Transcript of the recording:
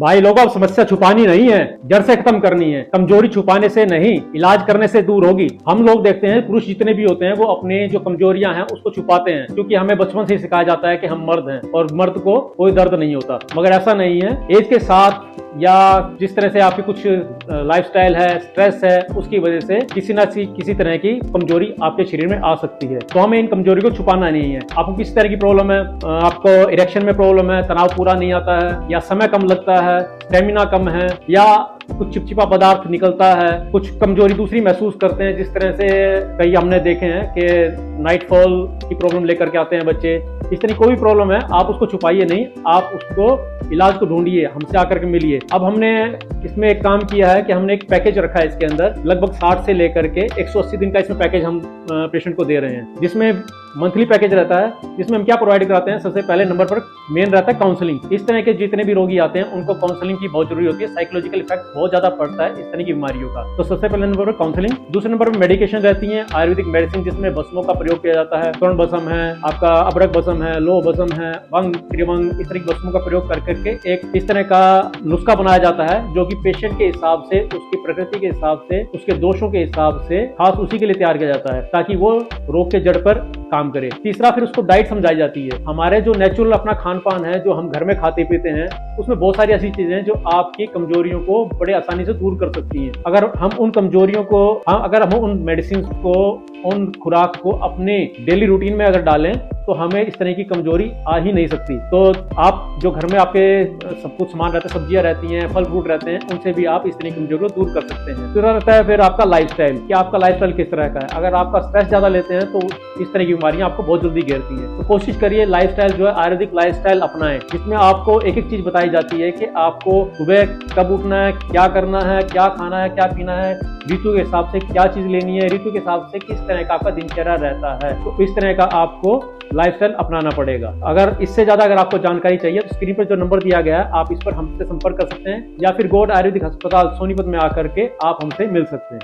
भाई लोगों, अब समस्या छुपानी नहीं है, जड़ से खत्म करनी है। कमजोरी छुपाने से नहीं, इलाज करने से दूर होगी। हम लोग देखते हैं पुरुष जितने भी होते हैं वो अपने जो कमजोरियां हैं उसको छुपाते हैं, क्योंकि हमें बचपन से ही सिखाया जाता है कि हम मर्द हैं और मर्द को कोई दर्द नहीं होता। मगर ऐसा नहीं है। एज के साथ या जिस तरह से आपकी कुछ लाइफस्टाइल है, स्ट्रेस है, उसकी वजह से किसी तरह की कमजोरी आपके शरीर में आ सकती है। तो हमें इन कमजोरी को छुपाना नहीं है। आपको किस तरह की प्रॉब्लम है, आपको इरेक्शन में प्रॉब्लम है, तनाव पूरा नहीं आता है, या समय कम लगता है, स्टेमिना कम है, या कुछ चिपचिपा पदार्थ निकलता है, कुछ कमजोरी दूसरी महसूस करते हैं, जिस तरह से कई हमने देखे हैं कि नाइटफॉल की प्रॉब्लम लेकर के आते हैं बच्चे। इस तरह कोई भी प्रॉब्लम है, आप उसको छुपाइए नहीं, आप उसको इलाज को ढूंढिए, हमसे आकर के मिलिए। अब हमने इसमें एक काम किया है कि हमने एक पैकेज रखा है इसके अंदर, लगभग 60 से लेकर के 180 दिन का इसमें पैकेज हम पेशेंट को दे रहे हैं, जिसमें मंथली पैकेज रहता है, जिसमें हम क्या प्रोवाइड कराते हैं। सबसे पहले नंबर पर मेन रहता है काउंसलिंग। इस तरह के जितने भी रोगी आते हैं उनको काउंसलिंग की बहुत जरूरी होती है। साइकोलॉजिकल इफेक्ट बहुत ज्यादा पड़ता है इस तरह की बीमारियों का। तो सबसे पहले नंबर पर काउंसलिंग। दूसरे नंबर पर मेडिकेशन रहती है, आयुर्वेदिक मेडिसिन, जिसमें भस्मों का प्रयोग किया जाता है। स्वर्ण भस्म है, आपका अबरक भस्म है, लोह भस्म है, भंग, त्रिभंग, इस तरह की भस्मों का प्रयोग कर करके एक इस तरह का नुस्खा बनाया जाता है, जो कि पेशेंट के हिसाब से, उसकी प्रकृति के हिसाब से, उसके दोषों के हिसाब से खास उसी के लिए तैयार किया जाता है, ताकि वो रोग के जड़ पर काम करे। तीसरा, फिर उसको डाइट समझाई जाती है। हमारे जो नेचुरल अपना खान पान है, जो हम घर में खाते पीते हैं, उसमें बहुत सारी ऐसी चीजें हैं जो आपकी कमजोरियों को बड़े आसानी से दूर कर सकती हैं। अगर हम उन कमजोरियों को, अगर हम उन मेडिसिन को, उन खुराक को अपने डेली रूटीन में अगर डालें, तो हमें इस तरह की कमजोरी आ ही नहीं सकती। तो आप जो घर में आपके सब कुछ सामान रहता है, सब्जियां रहती हैं, फल फ्रूट रहते हैं, उनसे भी आप इस तरह की कमजोरी को दूर कर सकते हैं। दूसरा रहता है फिर आपका लाइफस्टाइल, कि आपका लाइफस्टाइल किस तरह का है। अगर आपका स्ट्रेस ज्यादा लेते हैं तो इस तरह की बीमारियां आपको बहुत जल्दी घेरती हैं। तो कोशिश करिए लाइफस्टाइल जो है आयुर्वेदिक लाइफस्टाइल अपनाएं, जिसमें आपको एक एक चीज बताई जाती है कि आपको सुबह कब उठना है, क्या करना है, क्या खाना है, क्या पीना है, ऋतु के हिसाब से क्या चीज लेनी है, ऋतु के हिसाब से किस तरह का आपका दिनचर्या रहता है। तो इस तरह का आपको लाइफस्टाइल अपनाना पड़ेगा। अगर इससे ज्यादा अगर आपको जानकारी चाहिए तो स्क्रीन पर जो नंबर दिया गया है, आप इस पर हमसे संपर्क कर सकते हैं, या फिर गॉड आयुर्वेदिक अस्पताल सोनीपत में आकर के आप हमसे मिल सकते हैं।